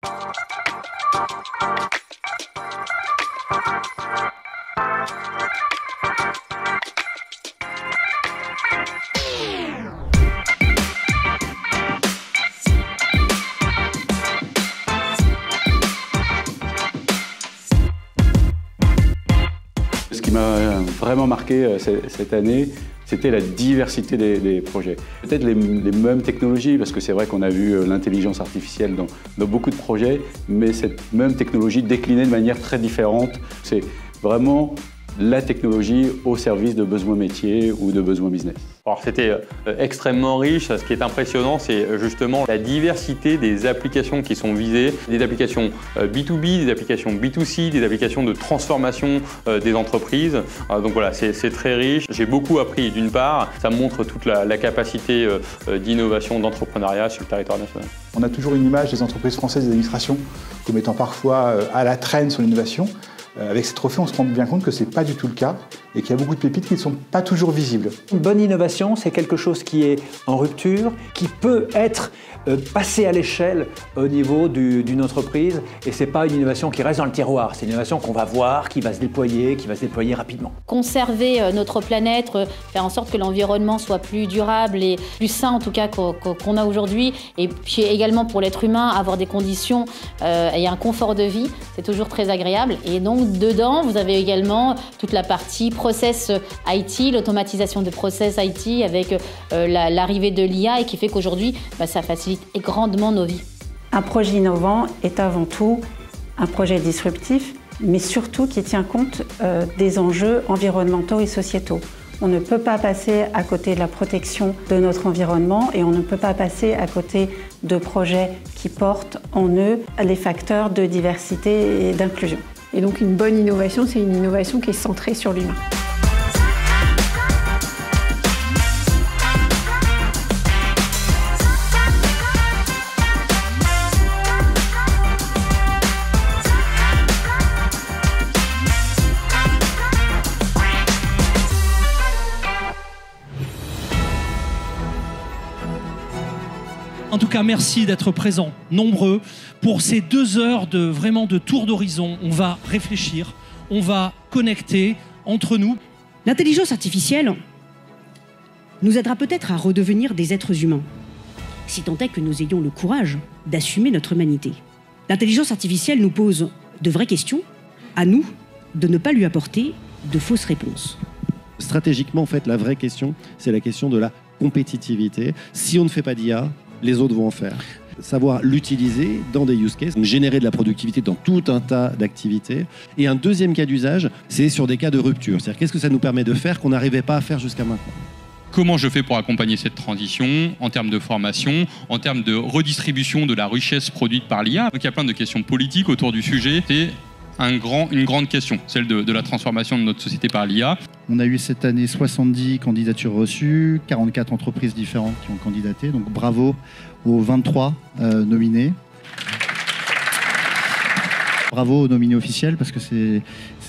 Ce qui m'a vraiment marqué cette année, c'était la diversité des projets. Peut-être les mêmes technologies, parce que c'est vrai qu'on a vu l'intelligence artificielle dans beaucoup de projets, mais cette même technologie déclinée de manière très différente. C'est vraiment la technologie au service de besoins métiers ou de besoins business. Alors c'était extrêmement riche. Ce qui est impressionnant, c'est justement la diversité des applications qui sont visées, des applications B2B, des applications B2C, des applications de transformation des entreprises. Donc voilà, c'est très riche. J'ai beaucoup appris d'une part, ça montre toute la capacité d'innovation, d'entrepreneuriat sur le territoire national. On a toujours une image des entreprises françaises et des administrations comme étant parfois à la traîne sur l'innovation. Avec ces trophées, on se rend bien compte que ce n'est pas du tout le cas et qu'il y a beaucoup de pépites qui ne sont pas toujours visibles. Une bonne innovation, c'est quelque chose qui est en rupture, qui peut être passé à l'échelle au niveau d'une entreprise. Et ce n'est pas une innovation qui reste dans le tiroir, c'est une innovation qu'on va voir, qui va se déployer rapidement. Conserver notre planète, faire en sorte que l'environnement soit plus durable et plus sain en tout cas qu'on a aujourd'hui. Et puis également pour l'être humain, avoir des conditions et un confort de vie, c'est toujours très agréable. Et donc dedans, vous avez également toute la partie process IT, l'automatisation de process IT avec l'arrivée de l'IA et qui fait qu'aujourd'hui, ça facilite grandement nos vies. Un projet innovant est avant tout un projet disruptif, mais surtout qui tient compte des enjeux environnementaux et sociétaux. On ne peut pas passer à côté de la protection de notre environnement et on ne peut pas passer à côté de projets qui portent en eux les facteurs de diversité et d'inclusion. Et donc une bonne innovation, c'est une innovation qui est centrée sur l'humain. En tout cas, merci d'être présents, nombreux, pour ces 2 heures de tour d'horizon. On va réfléchir, on va connecter entre nous. L'intelligence artificielle nous aidera peut-être à redevenir des êtres humains, si tant est que nous ayons le courage d'assumer notre humanité. L'intelligence artificielle nous pose de vraies questions, à nous de ne pas lui apporter de fausses réponses. Stratégiquement, en fait, la vraie question, c'est la question de la compétitivité. Si on ne fait pas d'IA, les autres vont en faire. Savoir l'utiliser dans des use cases, générer de la productivité dans tout un tas d'activités. Et un deuxième cas d'usage, c'est sur des cas de rupture. C'est-à-dire qu'est-ce que ça nous permet de faire qu'on n'arrivait pas à faire jusqu'à maintenant. Comment je fais pour accompagner cette transition en termes de formation, en termes de redistribution de la richesse produite par l'IA. Donc il y a plein de questions politiques autour du sujet. C'est une grande question, celle de la transformation de notre société par l'IA. On a eu cette année 70 candidatures reçues, 44 entreprises différentes qui ont candidaté, donc bravo aux 23 nominés. Bravo aux nominés officiels parce que c'est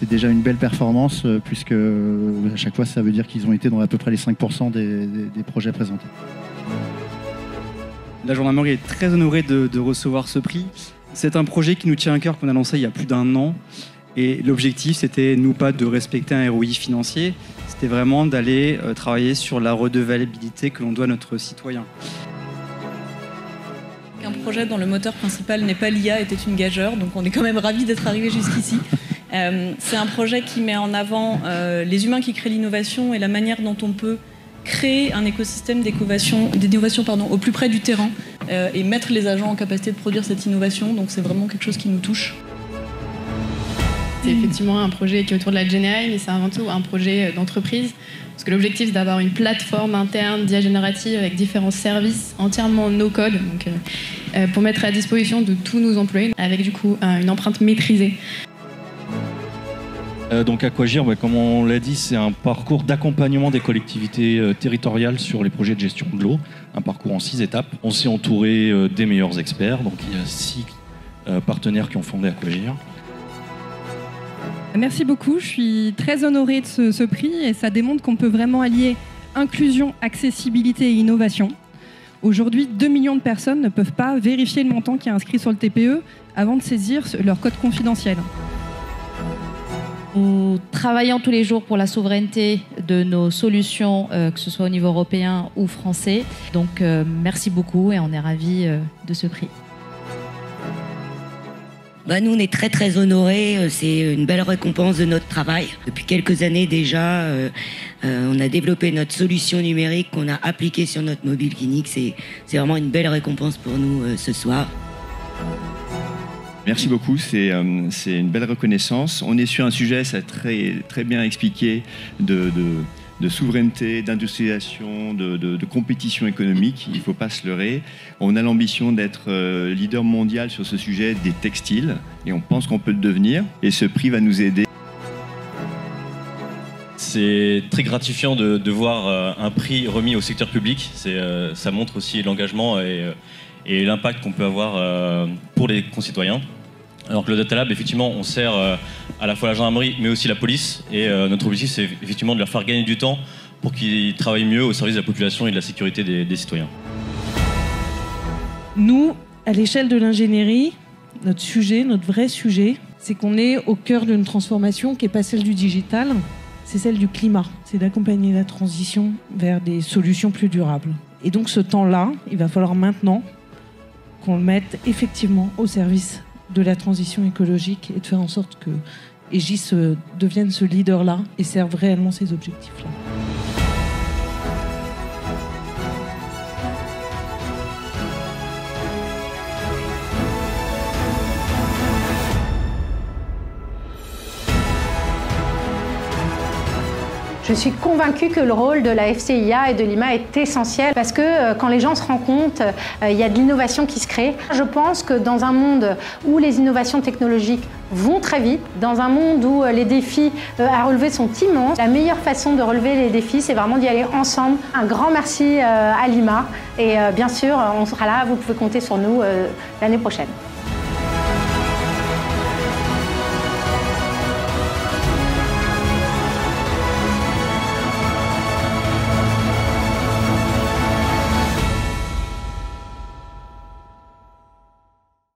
déjà une belle performance puisque à chaque fois ça veut dire qu'ils ont été dans à peu près les 5% des projets présentés. La gendarmerie est très honorée de recevoir ce prix. C'est un projet qui nous tient à cœur, qu'on a lancé il y a plus d'1 an. Et l'objectif, c'était nous pas de respecter un ROI financier, c'était vraiment d'aller travailler sur la redevabilité que l'on doit à notre citoyen. Un projet dont le moteur principal n'est pas l'IA était une gageure, donc on est quand même ravis d'être arrivé jusqu'ici. C'est un projet qui met en avant les humains qui créent l'innovation et la manière dont on peut créer un écosystème d'innovation au plus près du terrain et mettre les agents en capacité de produire cette innovation. Donc c'est vraiment quelque chose qui nous touche. C'est effectivement un projet qui est autour de la GenAI, mais c'est avant tout un projet d'entreprise. Parce que l'objectif, c'est d'avoir une plateforme interne d'IA générative avec différents services entièrement no-code, donc pour mettre à disposition de tous nos employés, avec du coup une empreinte maîtrisée. Donc Aquagir, comme on l'a dit, c'est un parcours d'accompagnement des collectivités territoriales sur les projets de gestion de l'eau, un parcours en 6 étapes. On s'est entouré des meilleurs experts, donc il y a 6 partenaires qui ont fondé Aquagir. Merci beaucoup, je suis très honorée de ce prix et ça démontre qu'on peut vraiment allier inclusion, accessibilité et innovation. Aujourd'hui, 2 millions de personnes ne peuvent pas vérifier le montant qui est inscrit sur le TPE avant de saisir leur code confidentiel. Nous travaillons tous les jours pour la souveraineté de nos solutions, que ce soit au niveau européen ou français. Donc merci beaucoup et on est ravis de ce prix. Nous, on est très honorés. C'est une belle récompense de notre travail. Depuis quelques années déjà, on a développé notre solution numérique qu'on a appliquée sur notre mobile clinique. C'est vraiment une belle récompense pour nous ce soir. Merci beaucoup, c'est une belle reconnaissance. On est sur un sujet, ça a très bien expliqué, de souveraineté, d'industrialisation, de compétition économique. Il ne faut pas se leurrer. On a l'ambition d'être leader mondial sur ce sujet des textiles et on pense qu'on peut le devenir. Et ce prix va nous aider. C'est très gratifiant de voir un prix remis au secteur public. Ça montre aussi l'engagement et l'impact qu'on peut avoir pour les concitoyens. Alors que le Data Lab, effectivement, on sert à la fois la gendarmerie, mais aussi la police. Et notre objectif, c'est effectivement de leur faire gagner du temps pour qu'ils travaillent mieux au service de la population et de la sécurité des citoyens. Nous, à l'échelle de l'ingénierie, notre sujet, notre vrai sujet, c'est qu'on est au cœur d'une transformation qui n'est pas celle du digital, c'est celle du climat. C'est d'accompagner la transition vers des solutions plus durables. Et donc ce temps-là, il va falloir maintenant qu'on le mette effectivement au service de la transition écologique et de faire en sorte que Aegis devienne ce leader-là et serve réellement ces objectifs-là. Je suis convaincue que le rôle de la FCIA et de l'IMA est essentiel parce que quand les gens se rendent compte, il y a de l'innovation qui se crée. Je pense que dans un monde où les innovations technologiques vont très vite, dans un monde où les défis à relever sont immenses, la meilleure façon de relever les défis, c'est vraiment d'y aller ensemble. Un grand merci à l'IMA et bien sûr, on sera là, vous pouvez compter sur nous l'année prochaine.